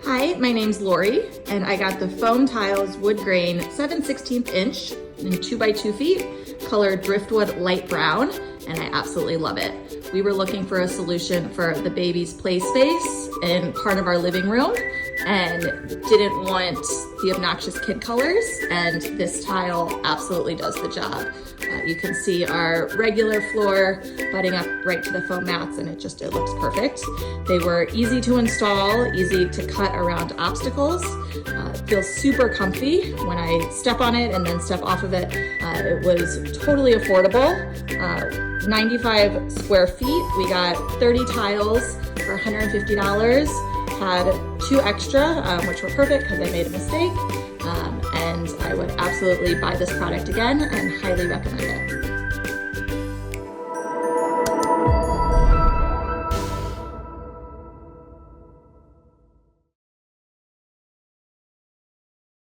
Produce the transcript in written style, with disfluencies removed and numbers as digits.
Hi, my name's Lory, and I got the foam tiles wood grain 7/16 inch in 2x2 feet, color Driftwood light brown, and I absolutely love it. We were looking for a solution for the baby's play space in part of our living room and didn't want the obnoxious kid colors, and this tile absolutely does the job. You can see our regular floor butting up right to the foam mats, and it looks perfect. They were easy to install, easy to cut around obstacles. It feels super comfy when I step on it and then step off of it. It was totally affordable. 95 square feet. We got 30 tiles for $150. Had 2 extra, which were perfect because I made a mistake. And I would absolutely buy this product again and highly recommend it.